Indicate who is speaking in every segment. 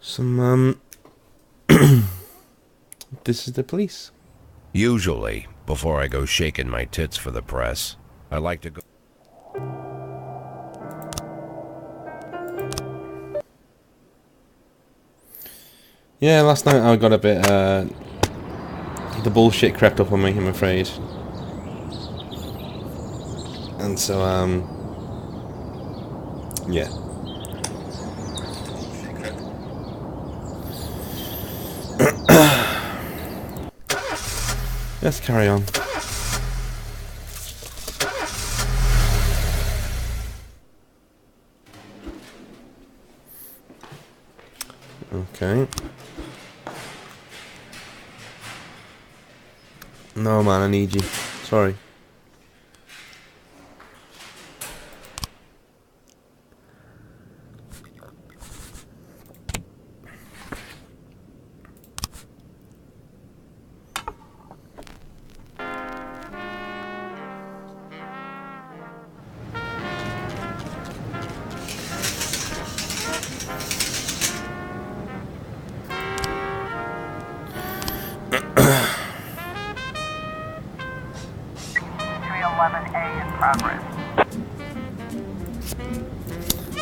Speaker 1: some this is the police.
Speaker 2: Usually, before I go shaking my tits for the press, I like to go...
Speaker 1: Yeah, last night I got a bit the bullshit crept up on me, I'm afraid. And so yeah. Let's carry on. Okay. No, man, I need you. Sorry.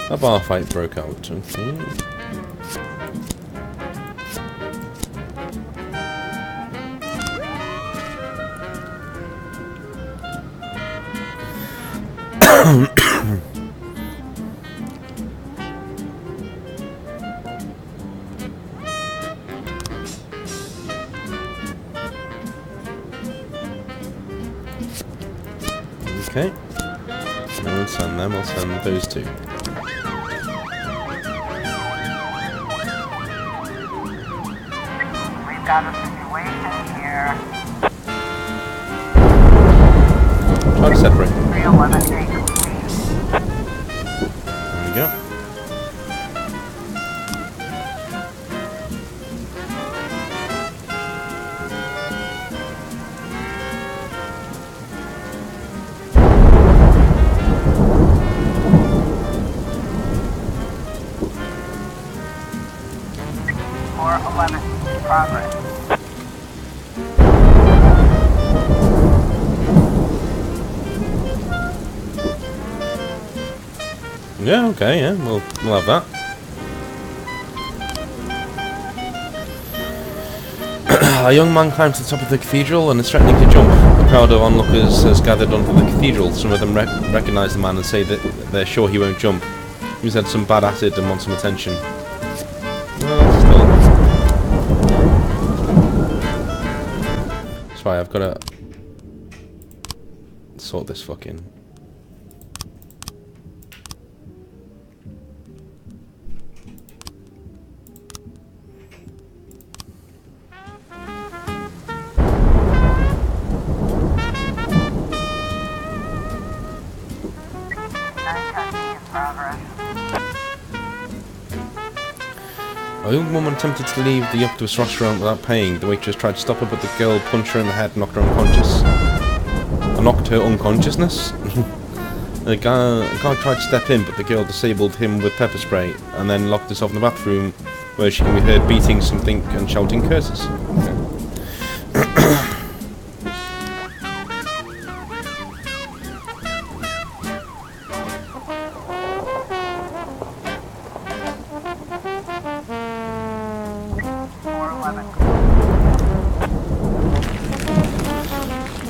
Speaker 1: A bar fight broke out. Okay. Okay. I won't send them, I'll send those two.
Speaker 3: We've got a situation here.
Speaker 1: Try to separate.
Speaker 3: 311A complete.
Speaker 1: There we go.
Speaker 3: Progress.
Speaker 1: Yeah, okay, yeah, we'll have that. A young man climbs to the top of the cathedral and is threatening to jump. A crowd of onlookers has gathered onto the cathedral. Some of them recognise the man and say that they're sure he won't jump. He's had some bad acid and wants some attention. Well, still. That's why I've got to sort this fucking... A young woman attempted to leave the Octopus restaurant without paying. The waitress tried to stop her, but the girl punched her in the head and knocked her unconscious. Knocked her unconsciousness? The guy tried to step in, but the girl disabled him with pepper spray and then locked herself in the bathroom, where she can be heard beating something and shouting curses. Okay.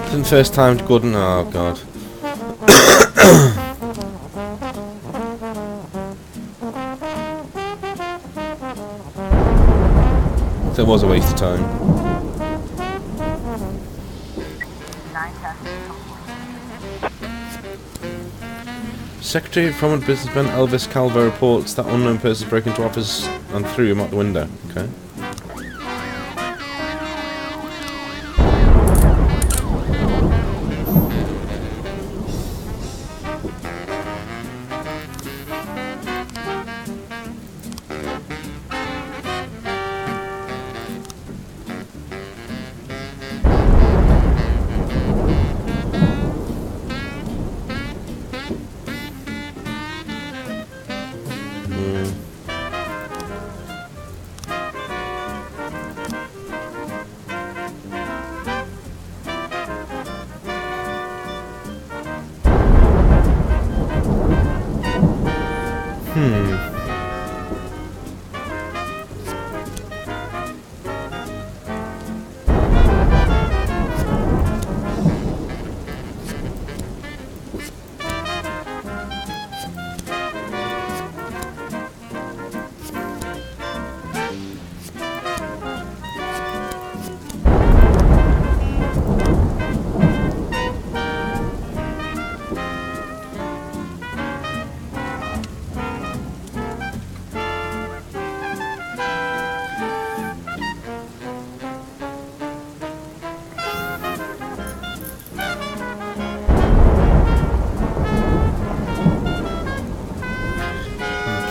Speaker 1: Isn't first time Gordon? Oh god. So it was a waste of time. Secretary of Prominent Businessman Elvis Calvo reports that unknown person broke into office and threw him out the window. Okay.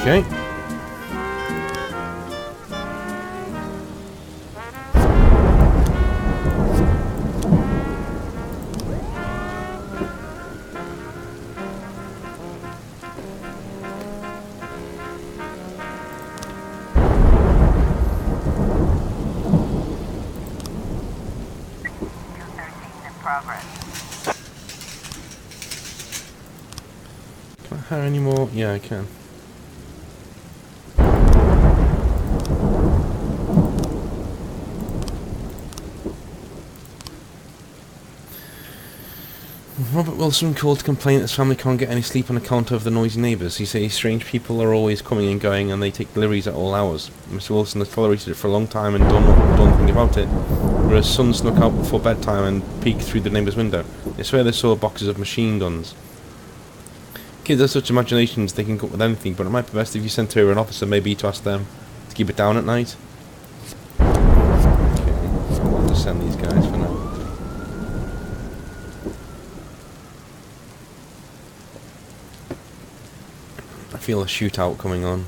Speaker 1: Okay.
Speaker 3: Progress.
Speaker 1: Can I hire any more? Yeah, I can. Robert Wilson called to complain that his family can't get any sleep on account of the noisy neighbours. He says strange people are always coming and going and they take deliveries at all hours. Mr. Wilson has tolerated it for a long time and done nothing about it. But his son snuck out before bedtime and peeked through the neighbour's window. They swear they saw boxes of machine guns. Kids have such imaginations they can come up with anything, but it might be best if you sent over an officer maybe to ask them to keep it down at night. Okay, so we'll just send these guys for now. I feel a shootout coming on.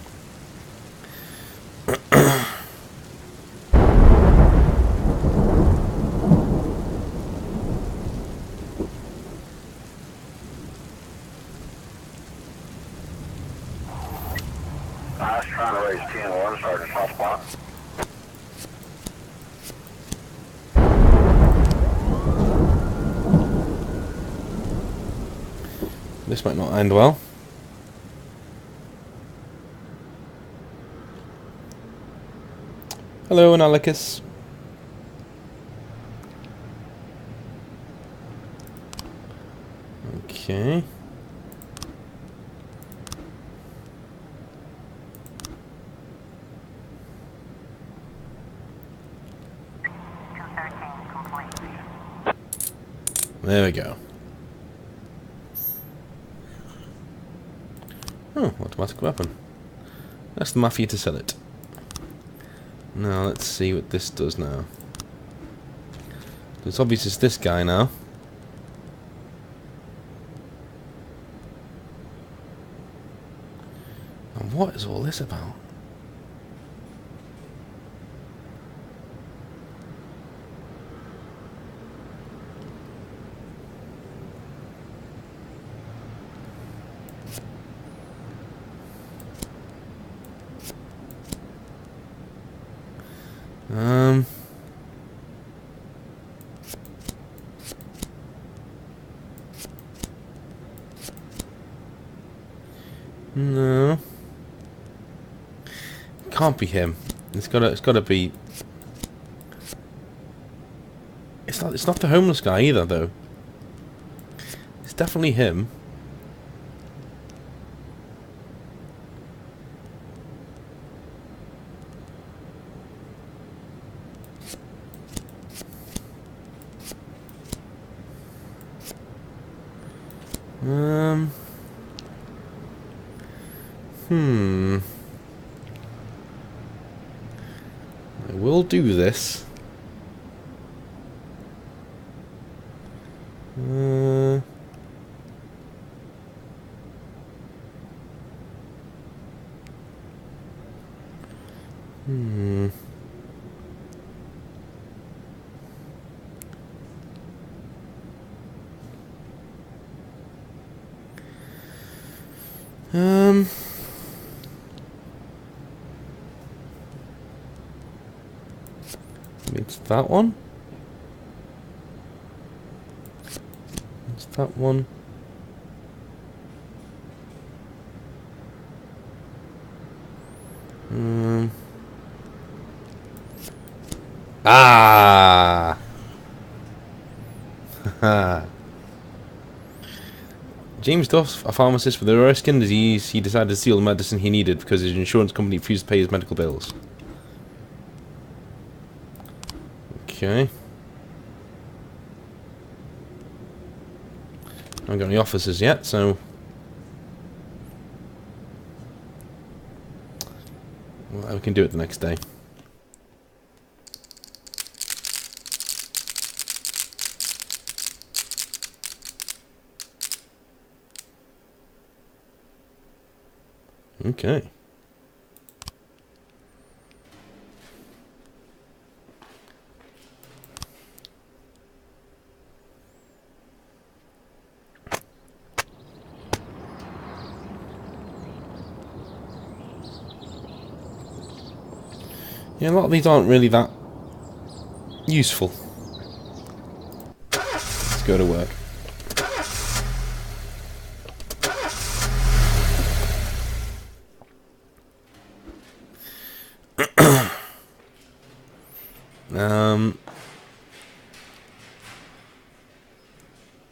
Speaker 4: I was trying to raise 10-1, Sergeant Hotspot.
Speaker 1: This might not end well. Hello, Analicus. Okay. There we go. Oh, automatic weapon. That's the mafia to sell it. Now let's see what this does now. It's obvious it's this guy now. And what is all this about? No. Can't be him. It's gotta be. It's not the homeless guy either though. It's definitely him. I will do this. It's that one. It's that one. Ah! James Duff, a pharmacist with a rare skin disease, he decided to steal the medicine he needed because his insurance company refused to pay his medical bills. Okay. I haven't got any officers yet, so... well, we can do it the next day. Okay. Yeah, a lot of these aren't really that useful. Let's go to work.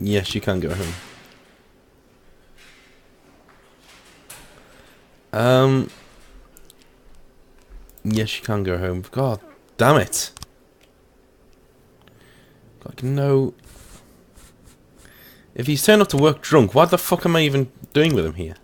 Speaker 1: Yes, you can go home. Yes, you can go home. God damn it. Like, no. If he's turned up to work drunk, what the fuck am I even doing with him here?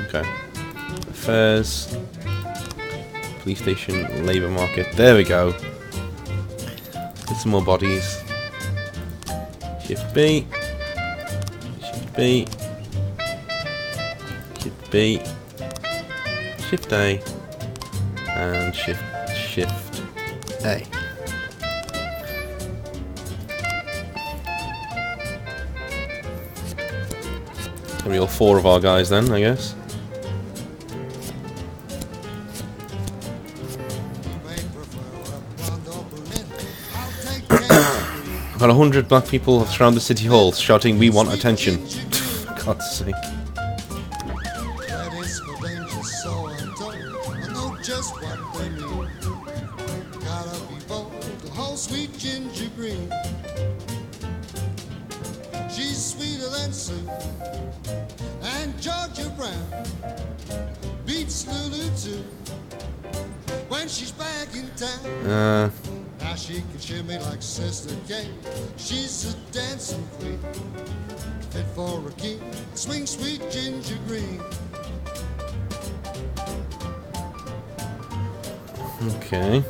Speaker 1: Okay. Affairs. Police station, labour market. There we go. Get some more bodies. Shift B. Shift B. Shift B. Shift A. And Shift A. Gonna be all four of our guys then, I guess. About 100 black people have surrounded City Hall, shouting, "We want attention." For God's sake.
Speaker 5: She's sweeter than Sue and Georgia Brown beats Lulu too when she's back in town. Now she can shimmy like Sister Kate. She's a dancing queen, fit for a king. Swing sweet ginger green.
Speaker 1: Okay.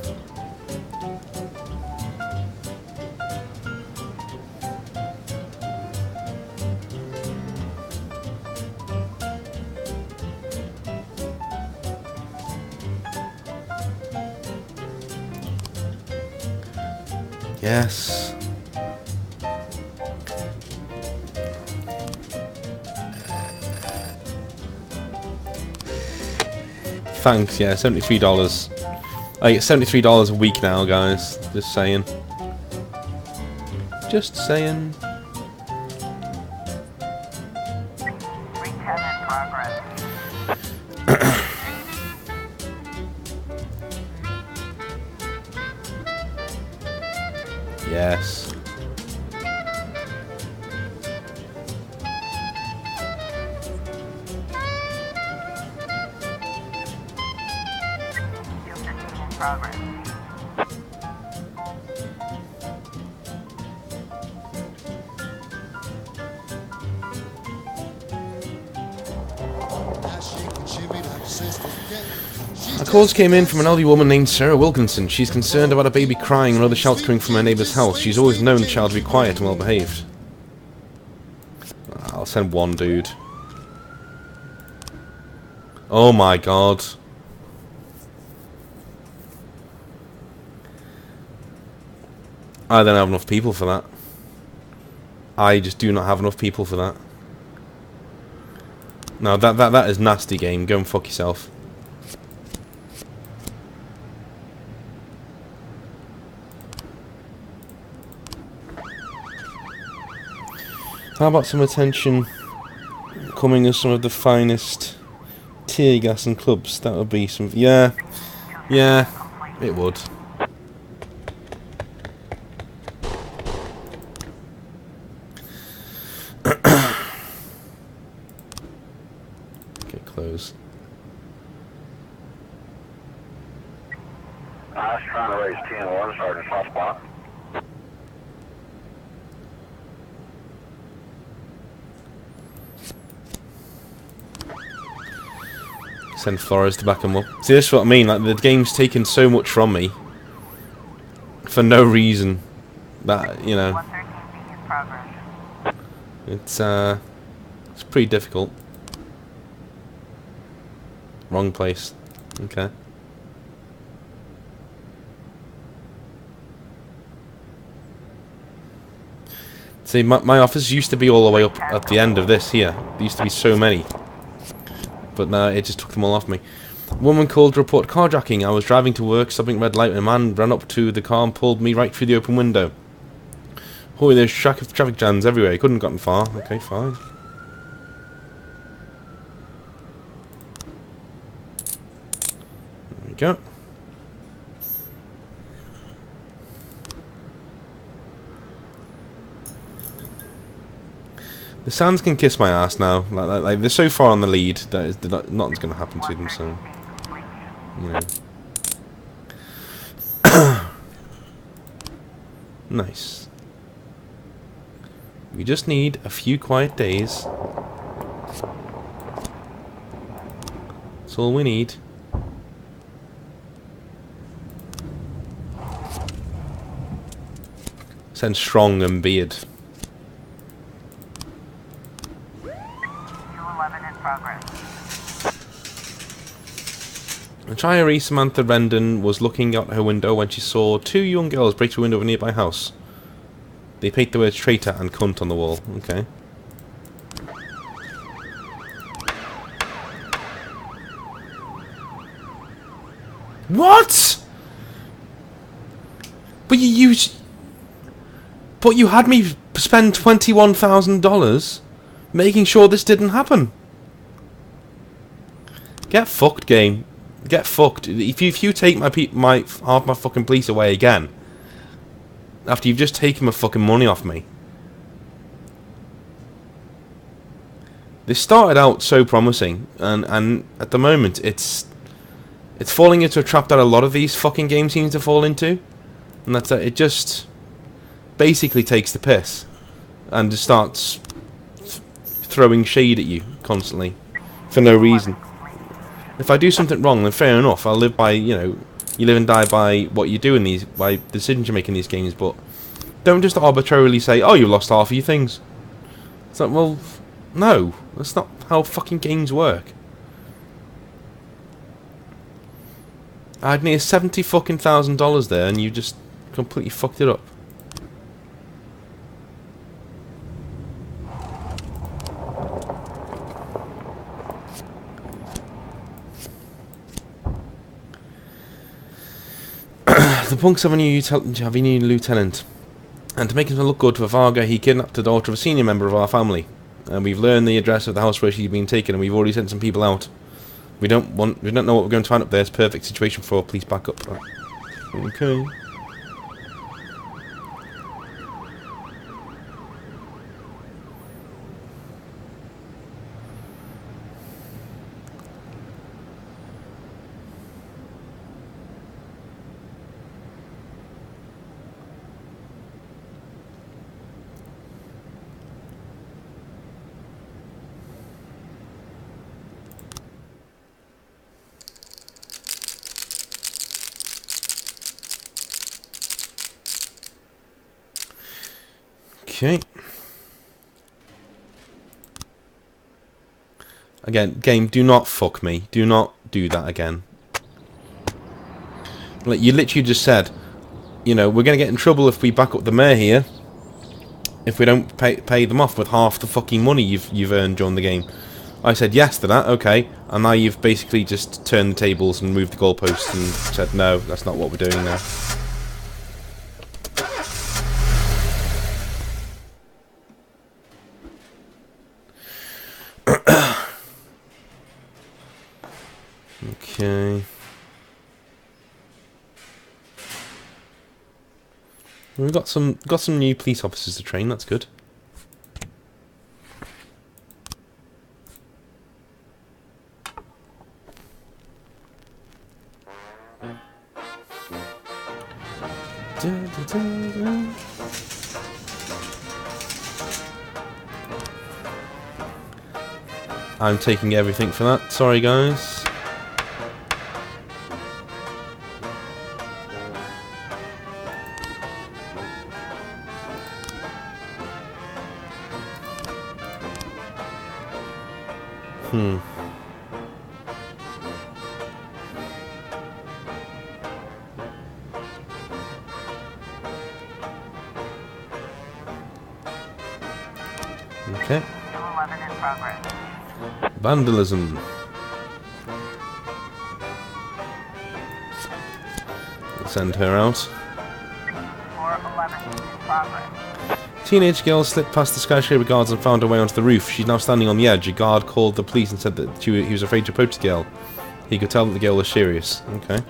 Speaker 1: Yes. Thanks, yeah, $73. I get $73 a week now, guys. Just saying. Just saying.
Speaker 3: Recap in progress.
Speaker 1: Yes.
Speaker 3: In progress.
Speaker 5: Now she can shimmy like Sister Kate.
Speaker 1: A call came in from an elderly woman named Sarah Wilkinson. She's concerned about a baby crying and other shouts coming from her neighbour's house. She's always known the child to be quiet and well behaved. I'll send one dude. Oh my god. I don't have enough people for that. I just do not have enough people for that. No, that is nasty game. Go and fuck yourself. How about some attention coming as some of the finest tear gas and clubs? That would be some... Yeah, it would. Okay, close.
Speaker 4: I was trying to raise 10-1, Sergeant Hotspot.
Speaker 1: Send Flores to back him up. See, this is what I mean. Like, the game's taken so much from me for no reason. That, you know.
Speaker 3: 113 in progress.
Speaker 1: It's pretty difficult. Wrong place. Okay. See, my office used to be all the way up at the end of this here. There used to be so many. But now it just took them all off me. A woman called to report carjacking. I was driving to work, stopping red light, and a man ran up to the car and pulled me right through the open window. Oh, there's traffic jams everywhere. He couldn't have gotten far. Okay, fine. There we go. The Sands can kiss my ass now. Like they're so far on the lead that nothing's going to happen to them. So, you know. Nice. We just need a few quiet days. That's all we need. Send Strong and Beard.
Speaker 3: 211 in progress.
Speaker 1: Retiree Samantha Rendon was looking out her window when she saw two young girls break through a window of a nearby house. They paint the words traitor and cunt on the wall. Okay. What? But But you had me spend $21,000 making sure this didn't happen. Get fucked, game. Get fucked. If you take my half my fucking police away again, after you've just taken my fucking money off me. This started out so promising, and at the moment it's falling into a trap that a lot of these fucking games seem to fall into, and that's that it just basically takes the piss and just starts throwing shade at you constantly for no reason. If I do something wrong, then fair enough. I'll live by, you know, you live and die by what you do in these, by the decisions you make in these games. But don't just arbitrarily say, "Oh, you lost half of your things." It's like, well, no, that's not how fucking games work. I had near $70,000 there, and you just completely fucked it up. The punks have a new lieutenant, and to make him look good for Varga, he kidnapped the daughter of a senior member of our family. And we've learned the address of the house where she's been taken, and we've already sent some people out. We don't know what we're going to find up there. It's a perfect situation for police backup. Okay. Okay. Again, game, do not fuck me. Do not do that again. Like, you literally just said, you know, we're going to get in trouble if we back up the mayor here, if we don't pay them off with half the fucking money you've earned during the game. I said yes to that, okay, and now you've basically just turned the tables and moved the goalposts and said, no, that's not what we're doing now. Okay. We've got some new police officers to train. That's good. I'm taking everything for that. Sorry, guys. Okay.
Speaker 3: 211 in progress.
Speaker 1: Vandalism. Send her out.
Speaker 3: 411 in progress.
Speaker 1: Teenage girl slipped past the skyscraper guards and found her way onto the roof. She's now standing on the edge. A guard called the police and said that he was afraid to approach the girl. He could tell that the girl was serious. Okay.
Speaker 3: In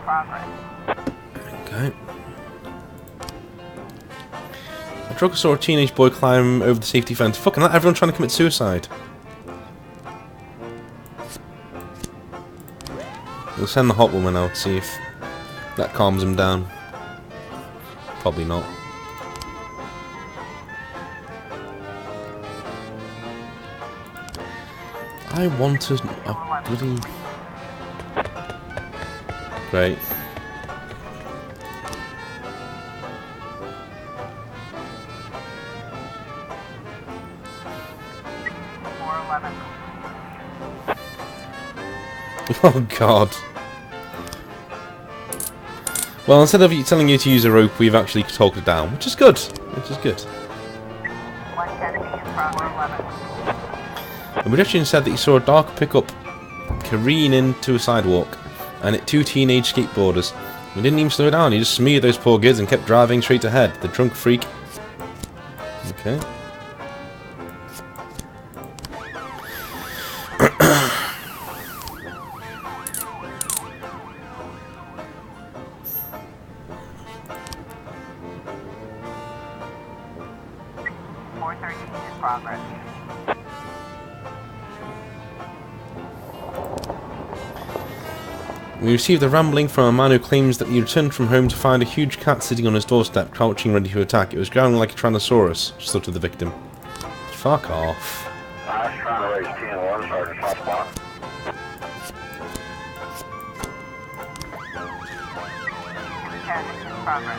Speaker 3: progress.
Speaker 1: Okay. A trucker saw a teenage boy climb over the safety fence. Fucking that, everyone trying to commit suicide. We'll send the hot woman out, see if that calms him down. Probably not. I want a bloody... Great. Oh god. Well, instead of telling you to use a rope, we've actually talked it down, which is good. Which is good.
Speaker 3: 110 in progress.
Speaker 1: The pedestrian said that he saw a dark pickup careen into a sidewalk and hit two teenage skateboarders. He didn't even slow down, he just smeared those poor kids and kept driving straight ahead. The drunk freak. Okay.
Speaker 3: In progress.
Speaker 1: We received a rambling from a man who claims that he returned from home to find a huge cat sitting on his doorstep, crouching ready to attack. It was growling like a Tyrannosaurus, stuttered the victim. Fuck off.
Speaker 4: I was trying to raise 10-1, Sergeant Hotspot.
Speaker 3: 10 in progress.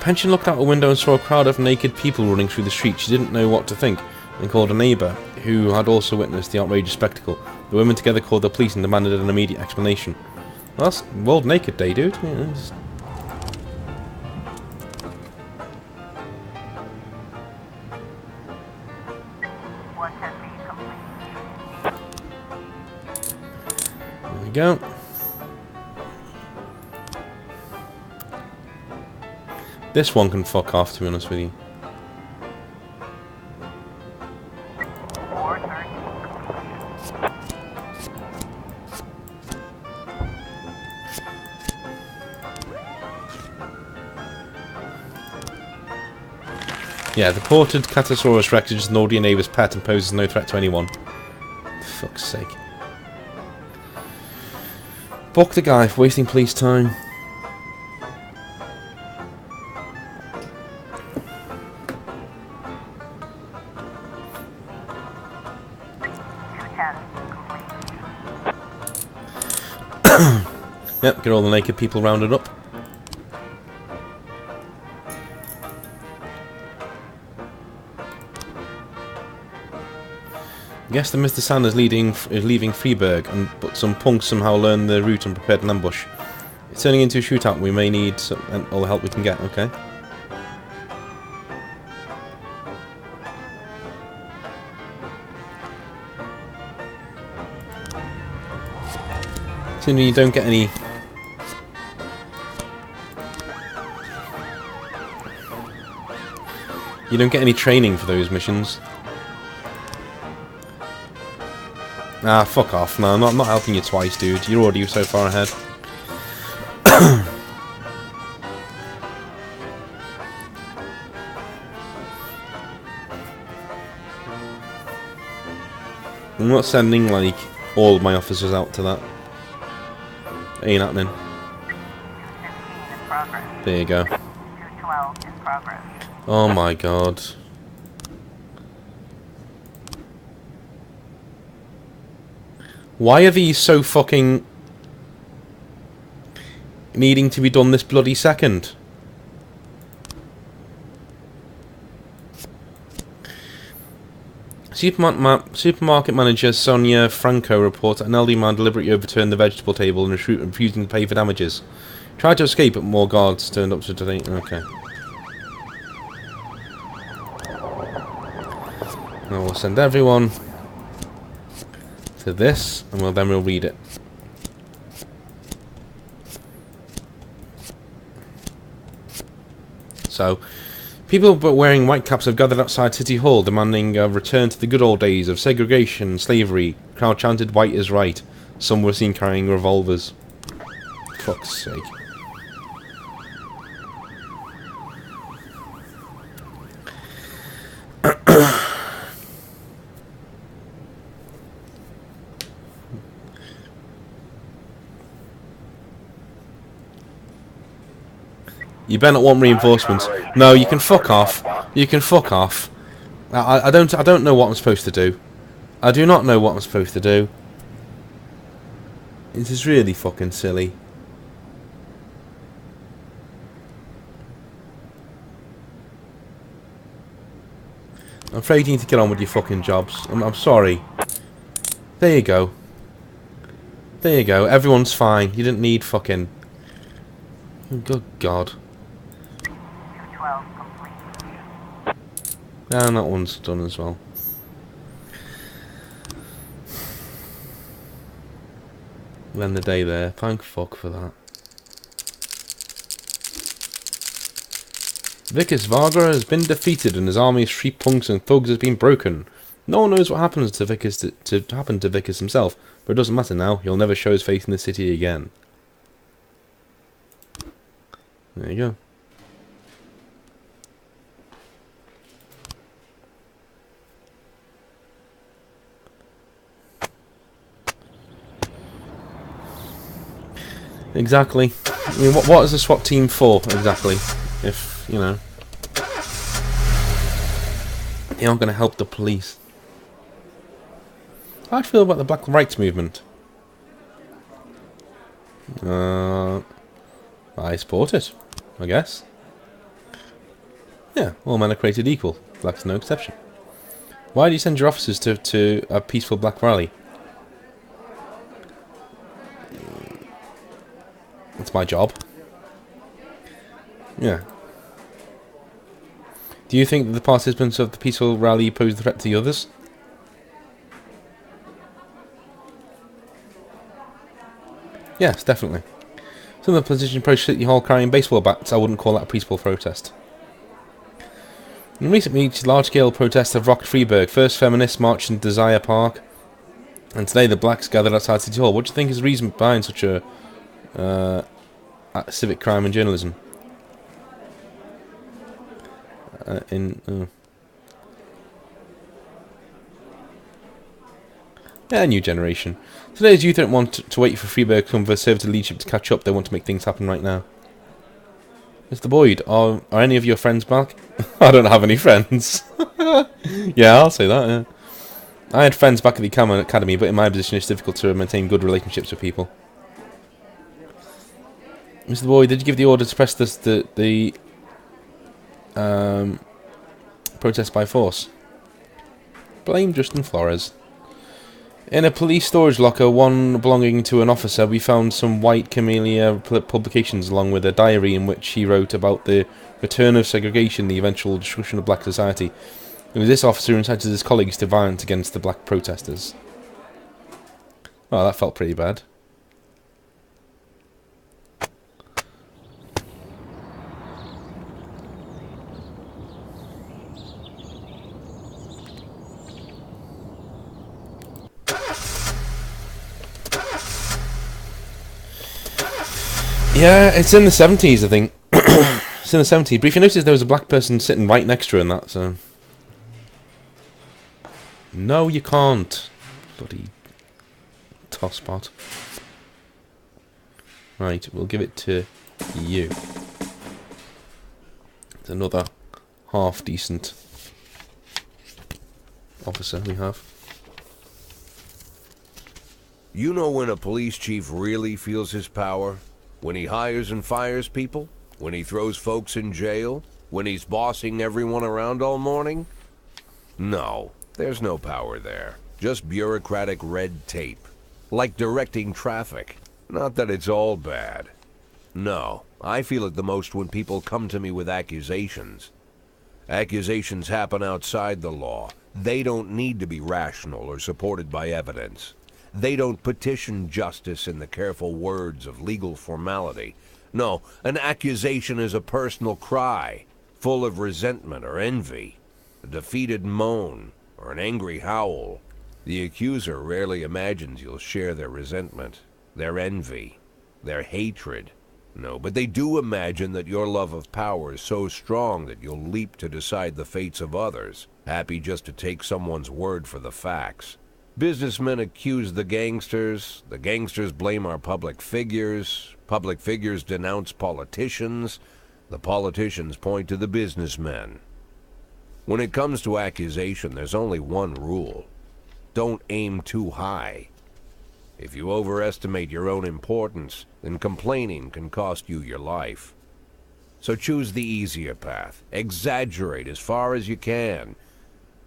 Speaker 1: Pension looked out a window and saw a crowd of naked people running through the street. She didn't know what to think and called a neighbour who had also witnessed the outrageous spectacle. The women together called the police and demanded an immediate explanation. Well, that's World Naked Day, dude. Yeah, there we go. This one can fuck off, to be honest with you. Yeah, the ported Catasaurus Rex is just an audio neighbour's pet and poses no threat to anyone. For fuck's sake. Book the guy for wasting police time. Yep, get all the naked people rounded up. Guess that Mr. Sand is leaving Freeburg, but some punks somehow learned the route and prepared an ambush. It's turning into a shootout. We may need all the help we can get. Okay. Assuming you don't get any. You don't get any training for those missions. Ah, fuck off. No, I'm not helping you twice, dude. You're already so far ahead. I'm not sending, like, all of my officers out to that. Ain't happening. There you go.
Speaker 3: 212 in progress.
Speaker 1: Oh my god. Why are these so fucking needing to be done this bloody second? Supermarket manager Sonia Franco reports that an elderly man deliberately overturned the vegetable table and refusing to pay for damages. Tried to escape, but more guards turned up to delete. Okay. Now we'll send everyone to this, and then we'll read it. So, people wearing white caps have gathered outside City Hall, demanding a return to the good old days of segregation and slavery. Crowd chanted, "White is right." Some were seen carrying revolvers. Fuck's sake. You better not want reinforcements. No, you can fuck off. You can fuck off. I don't know what I'm supposed to do. I do not know what I'm supposed to do. It is really fucking silly. I'm afraid you need to get on with your fucking jobs. I'm sorry. There you go. There you go. Everyone's fine. You didn't need fucking... Good God.
Speaker 3: 212 complete.
Speaker 1: And that one's done as well. End the day there. Thank fuck for that. Vickers Varga has been defeated and his army of street punks and thugs has been broken. No one knows what happens to Vickers to happen to Vickers himself, but it doesn't matter now. He'll never show his face in the city again. There you go. Exactly. I mean, what is a SWAT team for, exactly? If, you know... They aren't going to help the police. How do you feel about the Black Rights Movement? I support it, I guess. Yeah, all men are created equal. Black's no exception. Why do you send your officers to a peaceful black rally? It's my job. Yeah. Do you think that the participants of the peaceful rally pose a threat to the others? Yes, definitely. Some of the position approached City Hall carrying baseball bats. I wouldn't call that a peaceful protest. In recent weeks, large-scale protests have rocked Freiburg. First, feminists marched in Desire Park, and today the blacks gathered outside City Hall. What do you think is the reason behind such a civic crime and journalism? Yeah, new generation. Today's youth don't want to wait for Freiburg Conservative leadership to catch up. They want to make things happen right now. Mr. Boyd, are any of your friends back? I don't have any friends. Yeah, I'll say that, yeah. I had friends back at the academy, but in my position it's difficult to maintain good relationships with people. Mr. Boyd, did you give the order to press the protest by force? Blame Justin Flores. In a police storage locker, one belonging to an officer, we found some white camellia publications along with a diary in which he wrote about the return of segregation, the eventual destruction of black society. It was this officer who incited his colleagues to violence against the black protesters. Oh, that felt pretty bad. Yeah, it's in the 70s, I think. It's in the 70s. But if you notice, there was a black person sitting right next to her in that, so... No, you can't. Bloody... tosspot. Right, we'll give it to you. It's another half-decent officer we have.
Speaker 2: You know when a police chief really feels his power? When he hires and fires people? When he throws folks in jail? When he's bossing everyone around all morning? No, there's no power there. Just bureaucratic red tape. Like directing traffic. Not that it's all bad. No, I feel it the most when people come to me with accusations. Accusations happen outside the law. They don't need to be rational or supported by evidence. They don't petition justice in the careful words of legal formality. No, an accusation is a personal cry, full of resentment or envy, a defeated moan, or an angry howl. The accuser rarely imagines you'll share their resentment, their envy, their hatred. No, but they do imagine that your love of power is so strong that you'll leap to decide the fates of others, happy just to take someone's word for the facts. Businessmen accuse the gangsters blame our public figures denounce politicians, the politicians point to the businessmen. When it comes to accusation, there's only one rule. Don't aim too high. If you overestimate your own importance, then complaining can cost you your life. So choose the easier path, exaggerate as far as you can,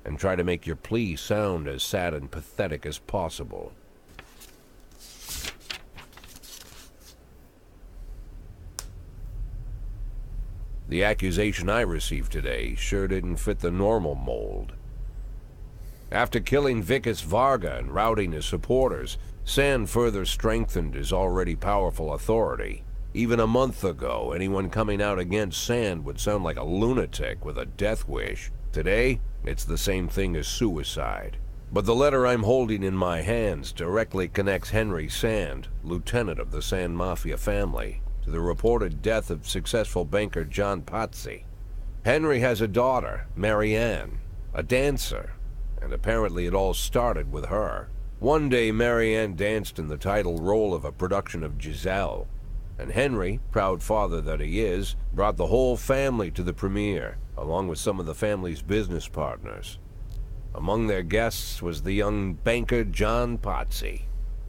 Speaker 2: and try to make your plea sound as sad and pathetic as possible. The accusation I received today sure didn't fit the normal mold. After killing Vikas Varga and routing his supporters, Sand further strengthened his already powerful authority. Even a month ago, anyone coming out against Sand would sound like a lunatic with a death wish. Today, it's the same thing as suicide. But the letter I'm holding in my hands directly connects Henry Sand, lieutenant of the Sand Mafia family, to the reported death of successful banker John Pazzi. Henry has a daughter, Marianne, a dancer, and apparently it all started with her. One day, Marianne danced in the title role of a production of Giselle, and Henry, proud father that he is, brought the whole family to the premiere, along with some of the family's business partners. Among their guests was the young banker John Pazzi.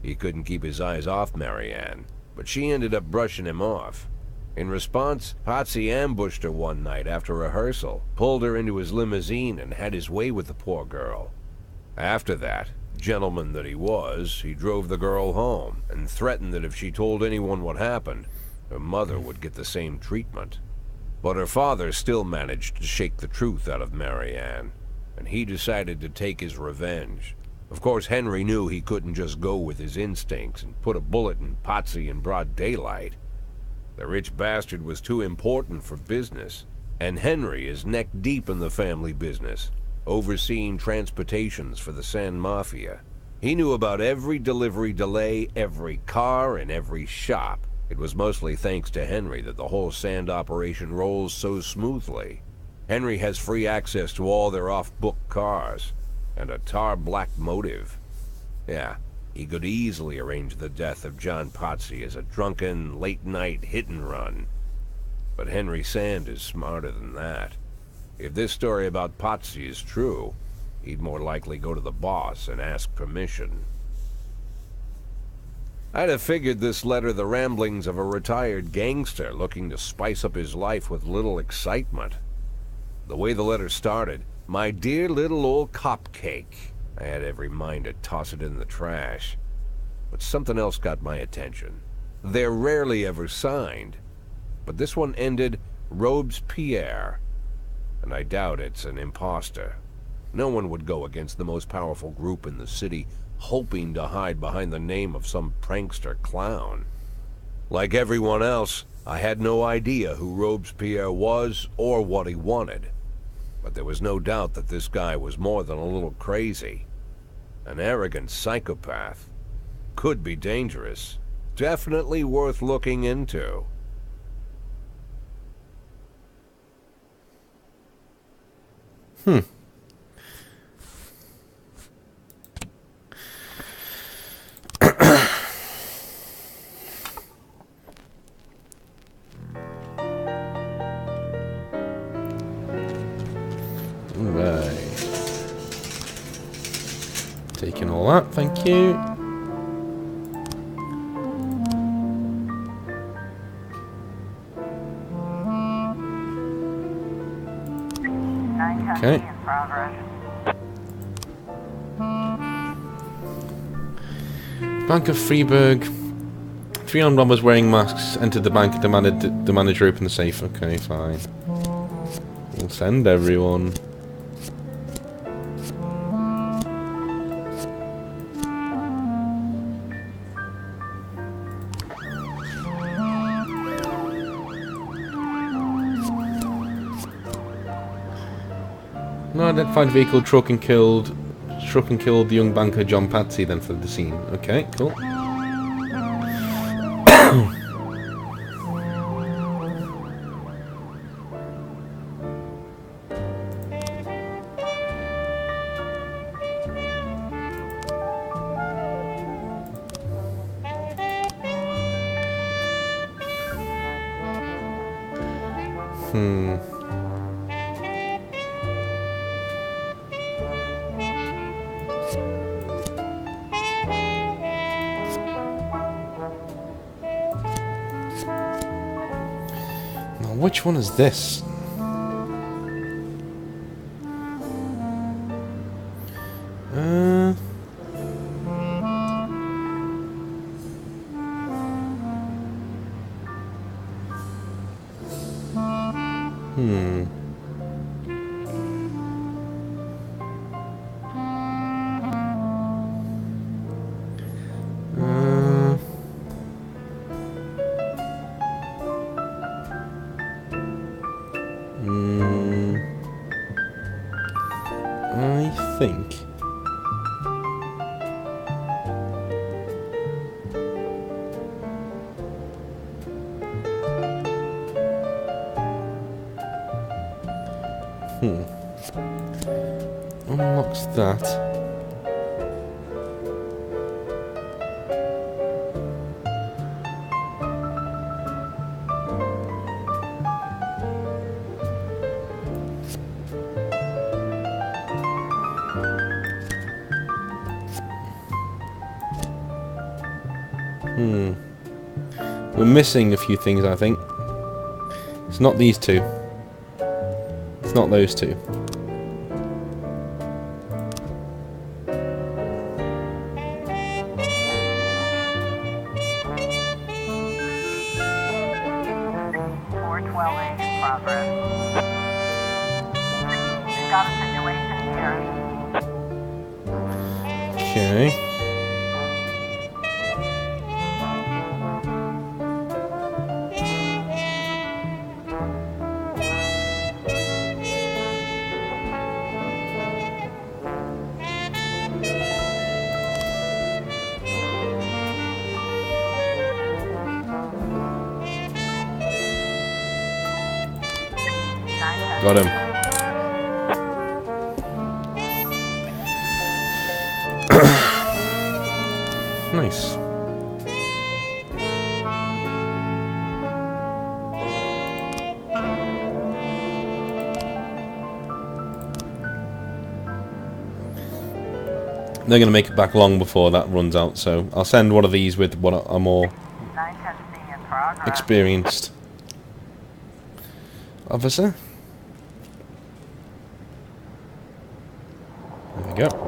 Speaker 2: He couldn't keep his eyes off Marianne, but she ended up brushing him off. In response, Pazzi ambushed her one night after rehearsal, pulled her into his limousine, and had his way with the poor girl. After that, gentleman that he was, he drove the girl home and threatened that if she told anyone what happened, her mother would get the same treatment. But her father still managed to shake the truth out of Marianne, and he decided to take his revenge. Of course, Henry knew he couldn't just go with his instincts and put a bullet in Pazzi in broad daylight. The rich bastard was too important for business, and Henry is neck-deep in the family business, overseeing transportations for the Sand Mafia. He knew about every delivery delay, every car, and every shop. It was mostly thanks to Henry that the whole Sand operation rolls so smoothly. Henry has free access to all their off-book cars, and a tar-black motive. Yeah, he could easily arrange the death of John Pazzi as a drunken, late-night hit-and-run. But Henry Sand is smarter than that. If this story about Pazzi is true, he'd more likely go to the boss and ask permission. I'd have figured this letter the ramblings of a retired gangster looking to spice up his life with little excitement. The way the letter started, "My dear little old cupcake," I had every mind to toss it in the trash. But something else got my attention. They're rarely ever signed, but this one ended Robespierre, and I doubt it's an imposter. No one would go against the most powerful group in the city, hoping to hide behind the name of some prankster clown. Like everyone else, I had no idea who Robespierre was or what he wanted. But there was no doubt that this guy was more than a little crazy. An arrogant psychopath. Could be dangerous. Definitely worth looking into.
Speaker 1: Right. Taking all that, thank you. Okay.
Speaker 3: In progress.
Speaker 1: Bank of Freiburg. 3 armed robbers wearing masks entered the bank and demanded the manager open the safe. Okay, fine. We'll send everyone. No identified vehicle truck and killed the young banker John Patsy, then fled the scene. Okay, cool. Now, which one is this? I think. Unlocks that. We're missing a few things, I think. It's not these two. It's not those two.
Speaker 3: In progress. We've got a situation here.
Speaker 1: Okay. Got him. Nice. They're going to make it back long before that runs out, so I'll send one of these with what are more experienced officer. There we go.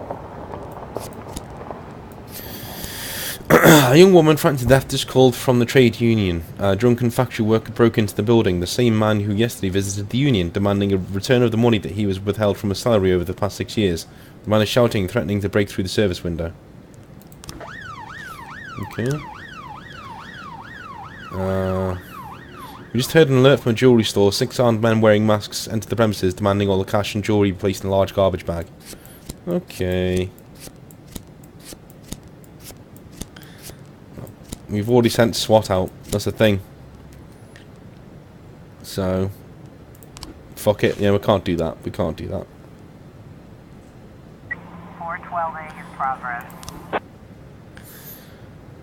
Speaker 1: A young woman frightened to death just called from the trade union. A drunken factory worker broke into the building, the same man who yesterday visited the union, demanding a return of the money that he was withheld from his salary over the past 6 years. The man is shouting, threatening to break through the service window. Okay. We just heard an alert from a jewellery store. 6 armed men wearing masks entered the premises, demanding all the cash and jewellery be placed in a large garbage bag. Okay. We've already sent SWAT out. That's the thing. So, fuck it. Yeah, we can't do that. We can't do that.
Speaker 3: 412A in progress.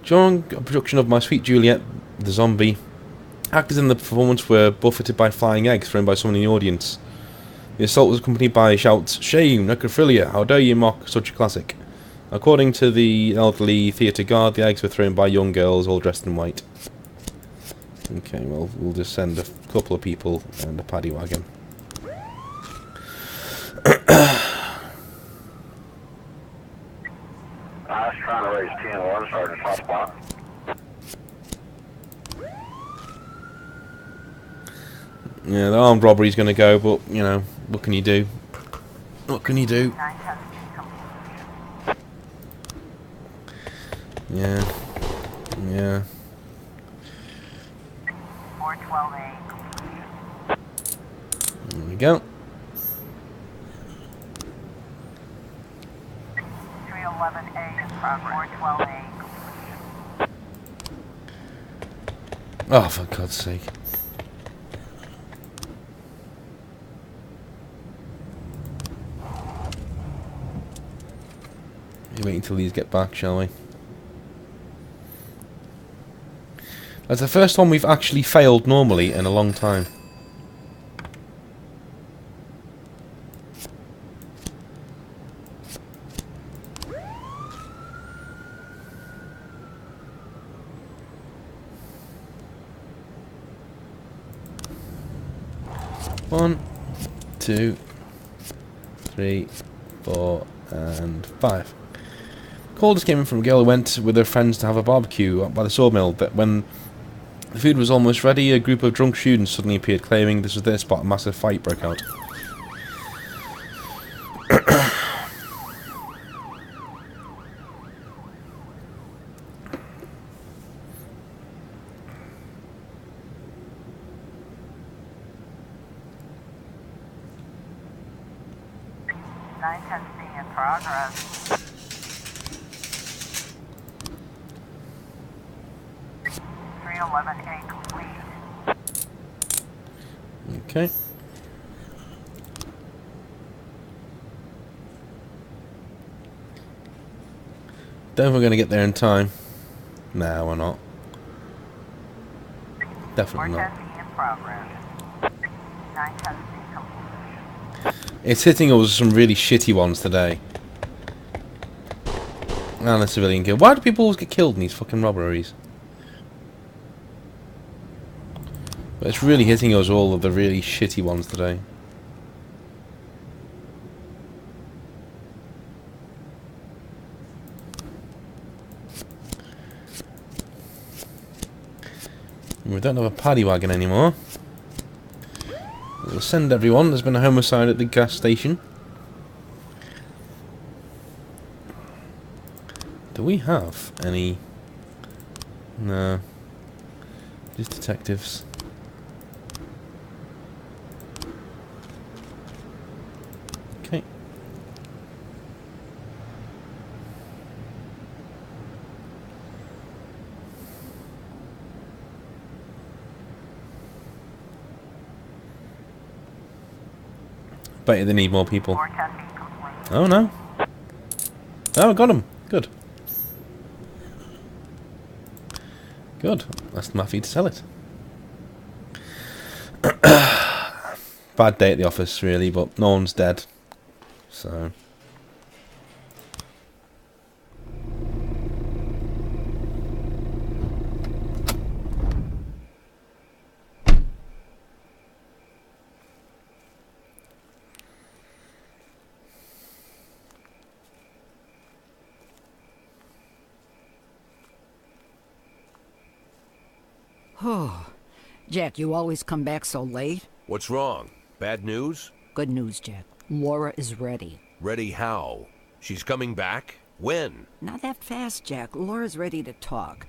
Speaker 1: During a production of My Sweet Juliet, the zombie, actors in the performance were buffeted by flying eggs thrown by someone in the audience. The assault was accompanied by shouts, "Shame, necrophilia, how dare you mock such a classic." According to the elderly theatre guard, the eggs were thrown by young girls all dressed in white. Okay, well, we'll just send a couple of people and a paddy wagon.
Speaker 4: raise TN1, Sergeant Hot Spot.
Speaker 1: Yeah, the armed robbery's going to go, but, you know, what can you do? What can you do?
Speaker 3: 910 speed complete.
Speaker 1: Yeah. Yeah.
Speaker 3: 412A complete.
Speaker 1: There we go.
Speaker 3: 311A in progress. 412A complete.
Speaker 1: Oh, for God's sake. Wait until these get back, shall we? That's the first one we've actually failed normally in a long time. One, 2, 3, 4, and 5. Call just came in from a girl who went with her friends to have a barbecue up by the sawmill. That when the food was almost ready, a group of drunk students suddenly appeared, claiming this was their spot. A massive fight broke out.
Speaker 3: Nine ten speed in progress. A complete.
Speaker 1: Okay. Don't know if we're going to get there in time. Nah, we're not. Definitely not.
Speaker 3: 410 in progress. 910 speed complete.
Speaker 1: It's hitting us with some really shitty ones today. And a civilian kill. Why do people always get killed in these fucking robberies? But it's really hitting us all of the really shitty ones today. We don't have a paddy wagon anymore. We'll send everyone. There's been a homicide at the gas station. Do we have any? No. Just detectives. Okay. Bet you they need more people.
Speaker 3: 410 complete.
Speaker 1: Oh no. Oh, I got him. Good. Good. That's my fee to sell it. Bad day at the office, really, but no one's dead. So.
Speaker 6: Oh, Jack, you always come back so late.
Speaker 2: What's wrong? Bad news?
Speaker 6: Good news, Jack. Laura is ready.
Speaker 2: Ready how? She's coming back? When?
Speaker 6: Not that fast, Jack. Laura's ready to talk.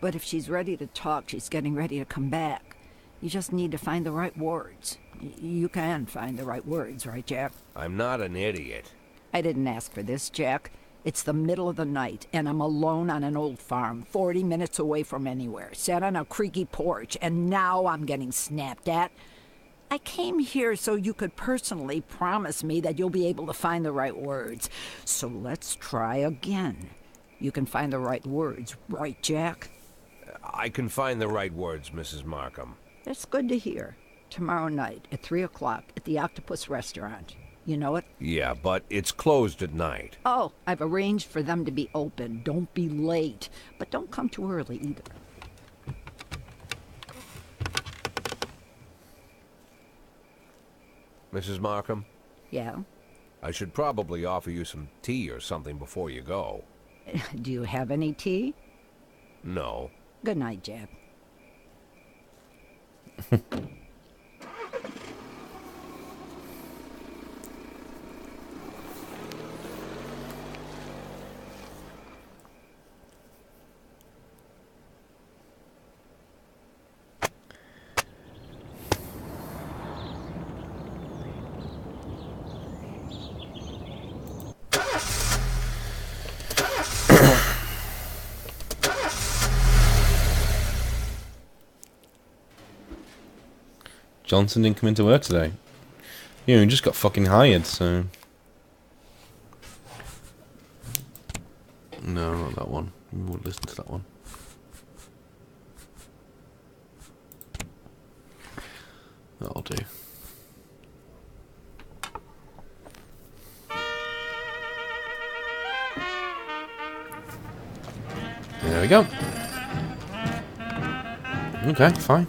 Speaker 6: But if she's ready to talk, she's getting ready to come back. You just need to find the right words. You can find the right words, right, Jack?
Speaker 2: I'm not an idiot.
Speaker 6: I didn't ask for this, Jack. It's the middle of the night, and I'm alone on an old farm, 40 minutes away from anywhere, sat on a creaky porch, and now I'm getting snapped at. I came here so you could personally promise me that you'll be able to find the right words. So let's try again. You can find the right words, right, Jack?
Speaker 2: I can find the right words, Mrs. Markham.
Speaker 6: That's good to hear. Tomorrow night at 3 o'clock at the Octopus Restaurant. You know it?
Speaker 2: Yeah, but it's closed at night.
Speaker 6: Oh, I've arranged for them to be open. Don't be late. But don't come too early either.
Speaker 2: Mrs. Markham,
Speaker 6: Yeah?
Speaker 2: I should probably offer you some tea or something before you go.
Speaker 6: Do you have any tea?
Speaker 2: No.
Speaker 6: Good night, Jack.
Speaker 1: Johnson didn't come into work today. You know, he just got fucking hired, so... No, not that one. We won't listen to that one. That'll do. There we go. Okay, fine.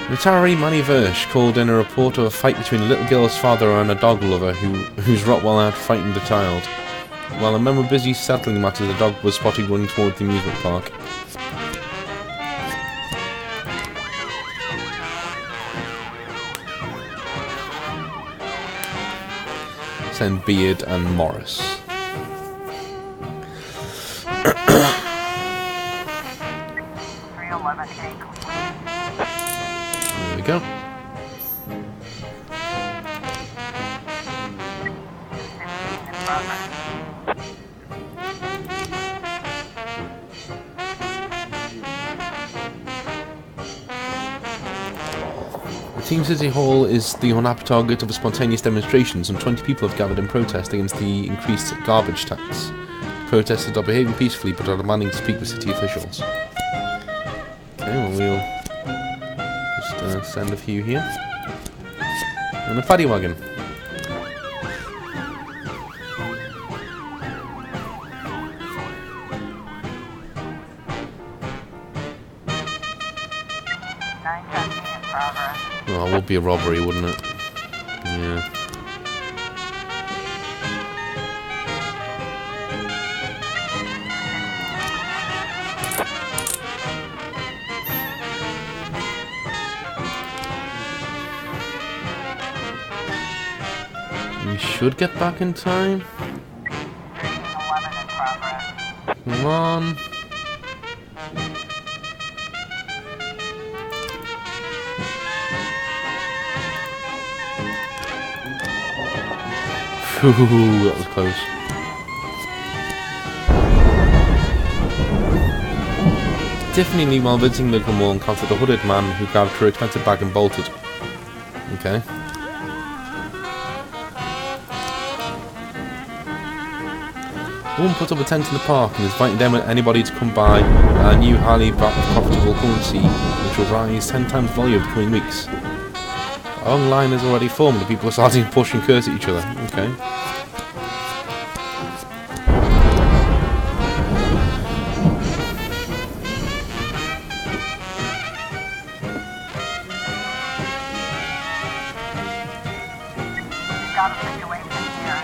Speaker 1: Retiree Manny Versh called in a report of a fight between a little girl's father and a dog lover whose Rottweiler had frightened the child. While the men were busy settling matters, the dog was spotted running towards the amusement park. Send Beard and Morris. There we go. Team City Hall is the unhappy target of a spontaneous demonstration. Some 20 people have gathered in protest against the increased garbage tax. Protesters are behaving peacefully but are demanding to speak with city officials. Okay, well we'll just send a few here. And a paddy wagon. Oh, it would be a robbery, wouldn't it? Yeah. We should get back in time. Come on. Ooh, that was close. Tiffany, meanwhile, visiting the mall, encountered a hooded man who grabbed her expensive bag and bolted. Okay. A woman put up a tent in the park and is inviting anybody to come buy a new highly profitable currency, which will rise 10 times value over the coming weeks. A long line has already formed and people are starting to push and curse at each other. Okay.
Speaker 3: Got a situation here.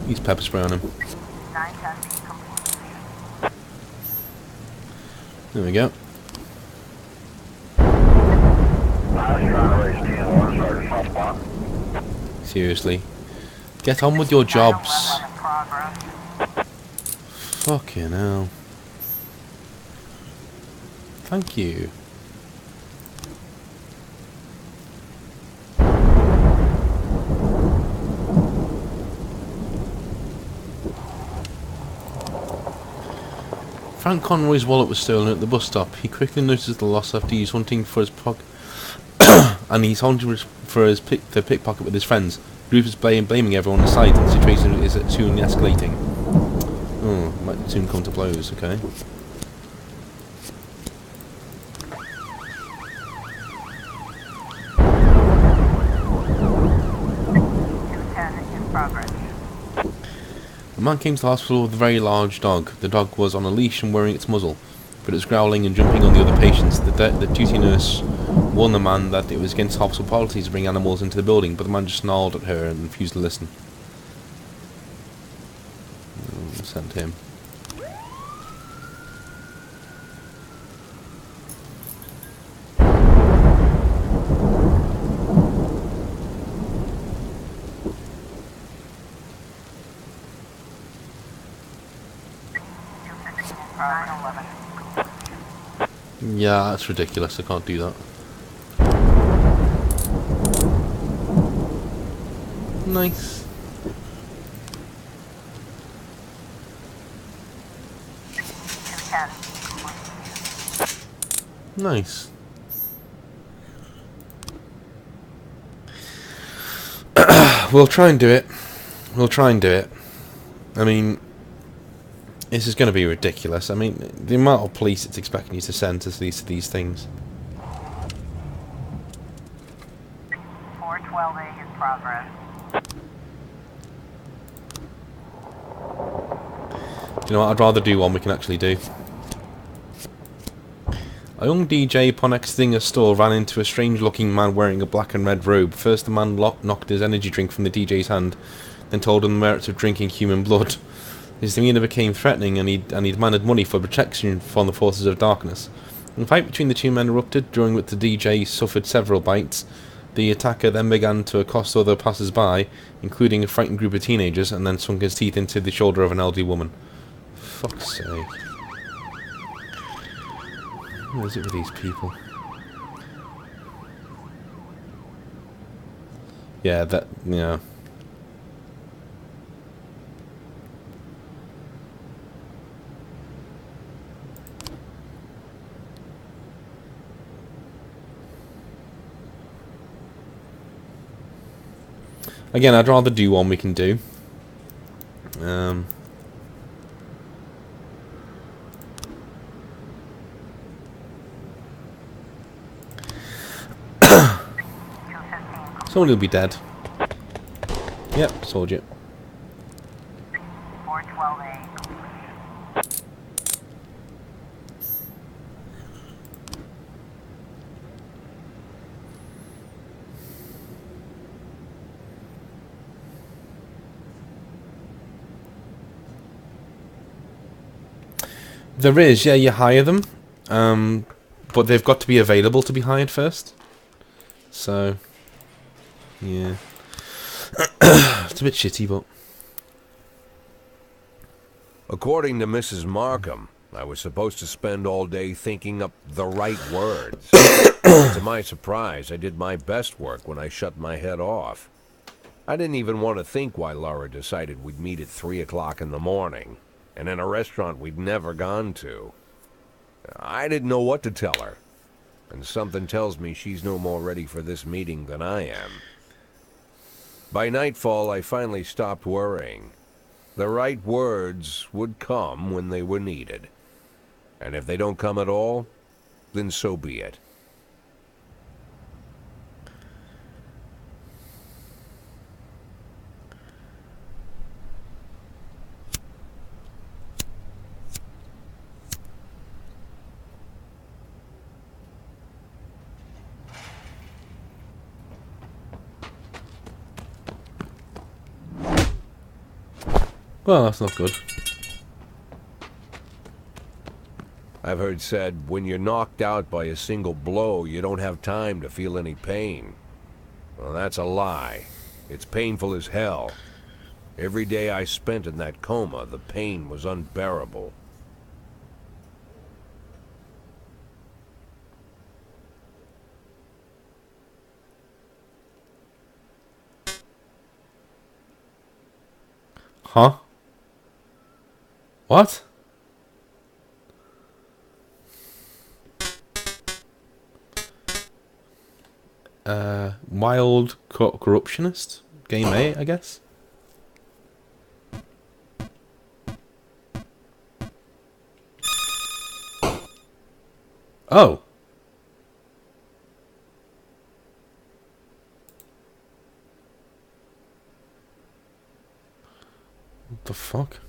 Speaker 1: He's pepper spray on him.
Speaker 3: 9 testing complete.
Speaker 1: There we go.
Speaker 4: I was trying to raise 10-1, Sergeant Hotspot.
Speaker 1: Seriously. Get on with your jobs.
Speaker 3: 911 in progress.
Speaker 1: Fucking hell. Thank you. Frank Conroy's wallet was stolen at the bus stop. He quickly noticed the loss after hunting for his pocket, and he's hunting for the pickpocket with his friends. The group is blaming everyone on site, and the situation is soon escalating. Oh, might soon come to blows, okay.
Speaker 3: In progress.
Speaker 1: A man came to the hospital with a very large dog. The dog was on a leash and wearing its muzzle, but it was growling and jumping on the other patients. The duty nurse warned the man that it was against hospital policies to bring animals into the building, but the man just snarled at her and refused to listen. Sent him. Yeah, that's ridiculous. I can't do that. Nice. Nice. We'll try and do it. We'll try and do it. I mean, this is going to be ridiculous. I mean, the amount of police it's expecting you to send to these things.
Speaker 3: 412A in progress.
Speaker 1: You know what? I'd rather do one we can actually do. A young DJ, upon exiting a store, ran into a strange-looking man wearing a black and red robe. First, the man knocked his energy drink from the DJ's hand, then told him the merits of drinking human blood. His demeanour became threatening, and he demanded money for protection from the forces of darkness. A fight between the two men erupted, during which the DJ suffered several bites. The attacker then began to accost other passers-by, including a frightened group of teenagers, and then sunk his teeth into the shoulder of an elderly woman. Fuck's sake. What is it with these people? Yeah, that... yeah. Again, I'd rather do one we can do. Someone will be dead. Yep, told you.
Speaker 3: 412A.
Speaker 1: There is, yeah, you hire them. But they've got to be available to be hired first. So... yeah. It's a bit shitty, but...
Speaker 2: According to Mrs. Markham, I was supposed to spend all day thinking up the right words. To my surprise, I did my best work when I shut my head off. I didn't even want to think why Laura decided we'd meet at 3 o'clock in the morning, and in a restaurant we'd never gone to. I didn't know what to tell her, and something tells me she's no more ready for this meeting than I am. By nightfall, I finally stopped worrying. The right words would come when they were needed. And if they don't come at all, then so be it.
Speaker 1: Well, that's not good.
Speaker 2: I've heard said, when you're knocked out by a single blow, you don't have time to feel any pain. Well, that's a lie. It's painful as hell. Every day I spent in that coma, the pain was unbearable.
Speaker 1: Huh? What? Wild corruptionist? Game 8, I guess? Oh! What the fuck?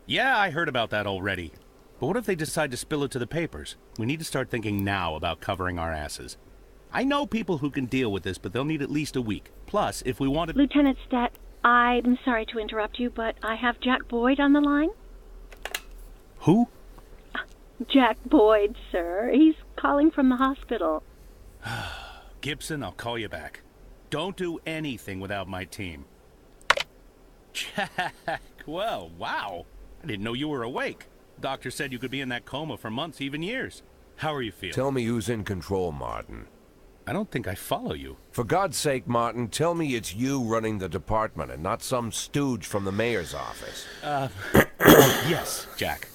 Speaker 7: Yeah, I heard about that already. But what if they decide to spill it to the papers? We need to start thinking now about covering our asses. I know people who can deal with this, but they'll need at least a week. Plus, if we want to...
Speaker 8: Lieutenant Stat, I'm sorry to interrupt you, but I have Jack Boyd on the line.
Speaker 7: Who?
Speaker 8: Jack Boyd, sir. He's calling from the hospital.
Speaker 7: Gibson, I'll call you back. Don't do anything without my team. Jack, well, wow. I didn't know you were awake. Doctor said you could be in that coma for months, even years. How are you feeling?
Speaker 2: Tell me who's in control, Martin.
Speaker 7: I don't think I follow you.
Speaker 2: For God's sake, Martin, tell me it's you running the department and not some stooge from the mayor's office.
Speaker 7: Yes, Jack.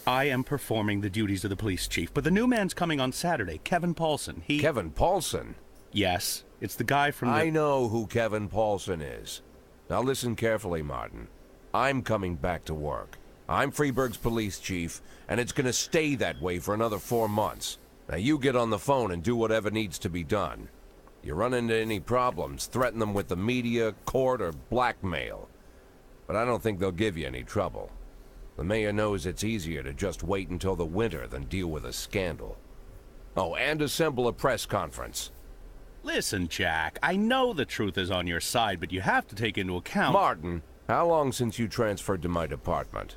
Speaker 7: I am performing the duties of the police chief, but the new man's coming on Saturday, Kevin Paulson.
Speaker 2: Kevin Paulson?
Speaker 7: Yes, it's the guy from the...
Speaker 2: I know who Kevin Paulson is. Now listen carefully, Martin. I'm coming back to work. I'm Freeburg's police chief, and it's gonna stay that way for another 4 months. Now you get on the phone and do whatever needs to be done. You run into any problems, threaten them with the media, court, or blackmail. But I don't think they'll give you any trouble. The mayor knows it's easier to just wait until the winter than deal with a scandal. Oh, and assemble a press conference.
Speaker 7: Listen, Jack, I know the truth is on your side, but you have to take into account...
Speaker 2: Martin, how long since you transferred to my department?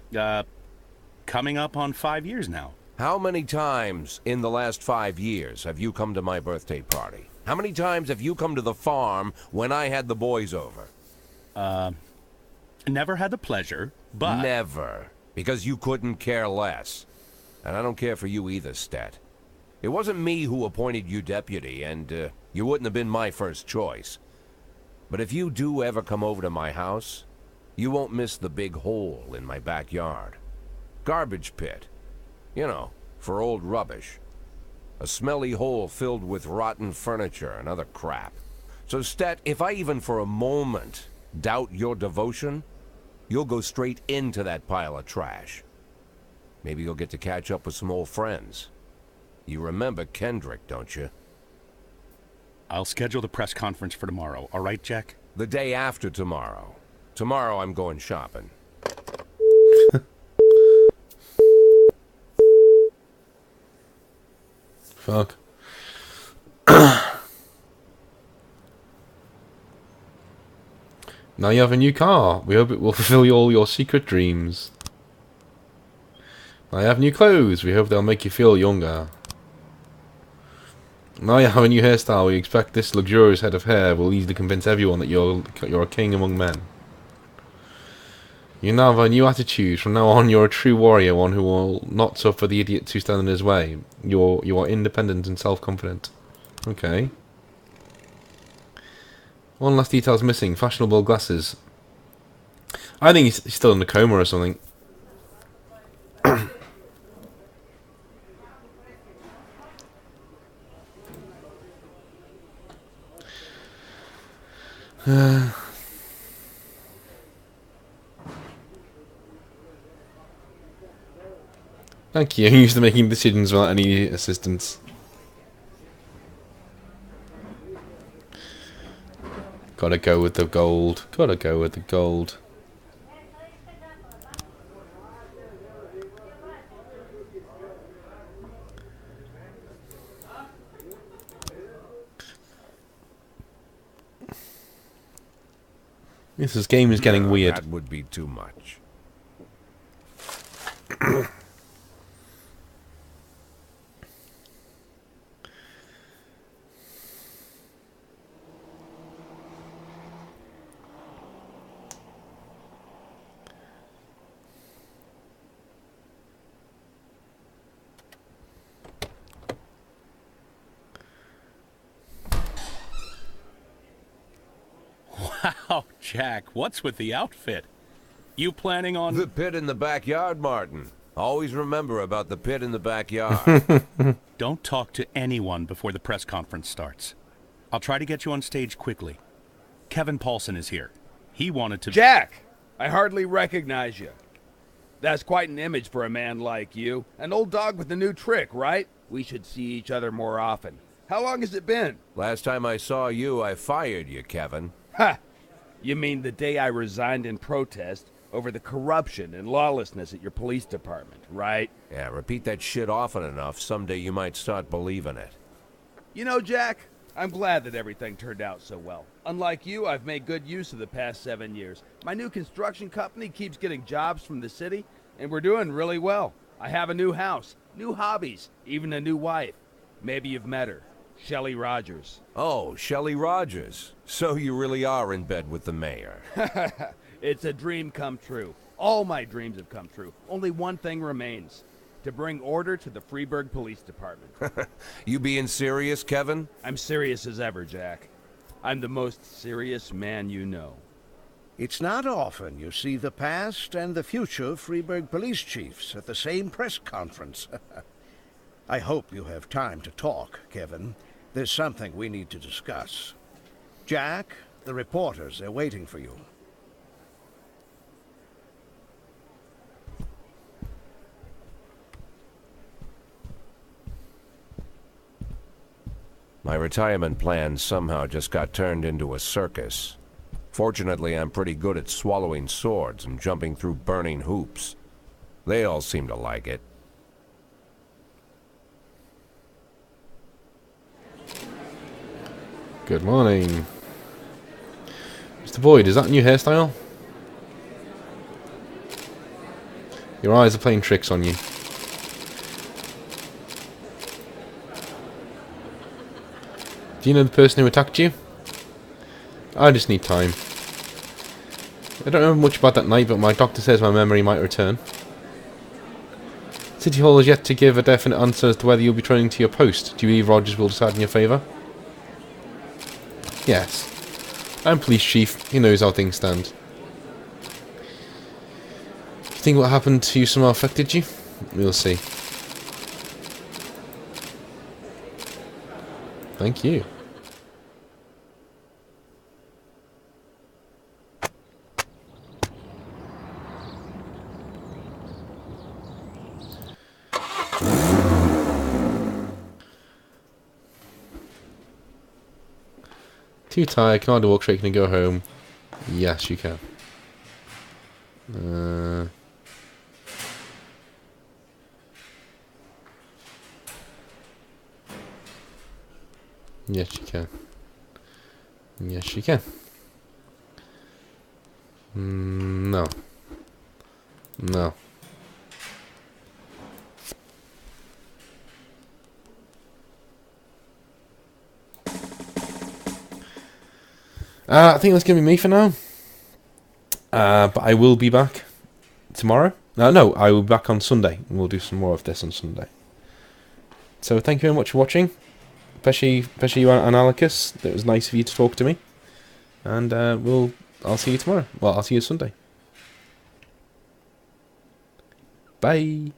Speaker 7: Coming up on 5 years now.
Speaker 2: How many times in the last 5 years have you come to my birthday party? How many times have you come to the farm when I had the boys over?
Speaker 7: Never had the pleasure, but...
Speaker 2: Never. Because you couldn't care less. And I don't care for you either, Stat. It wasn't me who appointed you deputy, and you wouldn't have been my first choice. But if you do ever come over to my house, you won't miss the big hole in my backyard. Garbage pit. You know, for old rubbish. A smelly hole filled with rotten furniture and other crap. So, Stat, if I even for a moment doubt your devotion, you'll go straight into that pile of trash. Maybe you'll get to catch up with some old friends. You remember Kendrick, don't you?
Speaker 7: I'll schedule the press conference for tomorrow, all right, Jack?
Speaker 2: The day after tomorrow. Tomorrow I'm going shopping.
Speaker 1: Fuck. Now you have a new car. We hope it will fulfill all your secret dreams. Now you have new clothes. We hope they'll make you feel younger. Now you have a new hairstyle. We expect this luxurious head of hair will easily convince everyone that you're a king among men. You now have a new attitude. From now on, you're a true warrior, one who will not suffer the idiots who stand in his way. You are independent and self-confident. Okay. One last detail's missing. Fashionable glasses. I think he's still in a coma or something. Thank you. I'm used to making decisions without any assistance. Gotta go with the gold. Gotta go with the gold. This game is getting weird.
Speaker 2: That would be too much.
Speaker 7: Jack, what's with the outfit? You planning on...
Speaker 2: The pit in the backyard, Martin. Always remember about the pit in the backyard.
Speaker 7: Don't talk to anyone before the press conference starts. I'll try to get you on stage quickly. Kevin Paulson is here. He wanted to...
Speaker 9: Jack! I hardly recognize you. That's quite an image for a man like you. An old dog with a new trick, right? We should see each other more often. How long has it been?
Speaker 2: Last time I saw you, I fired you, Kevin.
Speaker 9: Ha! You mean the day I resigned in protest over the corruption and lawlessness at your police department, right?
Speaker 2: Yeah, repeat that shit often enough, someday you might start believing it.
Speaker 9: You know, Jack, I'm glad that everything turned out so well. Unlike you, I've made good use of the past 7 years. My new construction company keeps getting jobs from the city, and we're doing really well. I have a new house, new hobbies, even a new wife. Maybe you've met her. Shelley Rogers.
Speaker 2: Oh, Shelley Rogers. So you really are in bed with the mayor.
Speaker 9: It's a dream come true. All my dreams have come true. Only one thing remains. To bring order to the Freeburg Police Department.
Speaker 2: You being serious, Kevin?
Speaker 9: I'm serious as ever, Jack. I'm the most serious man you know.
Speaker 10: It's not often you see the past and the future Freeburg police chiefs at the same press conference. I hope you have time to talk, Kevin. There's something we need to discuss. Jack, the reporters are waiting for you.
Speaker 2: My retirement plan somehow just got turned into a circus. Fortunately, I'm pretty good at swallowing swords and jumping through burning hoops. They all seem to like it.
Speaker 1: Good morning. Mr. Boyd, is that a new hairstyle? Your eyes are playing tricks on you. Do you know the person who attacked you? I just need time. I don't know much about that night, but my doctor says my memory might return. City Hall has yet to give a definite answer as to whether you'll be returning to your post. Do you believe Rogers will decide in your favour? Yes. I'm police chief. He knows how things stand. Do you think what happened to you somehow affected you? We'll see. Thank you. Too tired, can hardly walk straight, can I go home? Yes, you can. Yes, you can. Yes, you can. No. No. I think that's going to be me for now. But I will be back tomorrow. No, I will be back on Sunday. And we'll do some more of this on Sunday. So thank you very much for watching. Especially you, Analicus. It was nice of you to talk to me. And I'll see you tomorrow. Well, I'll see you Sunday. Bye.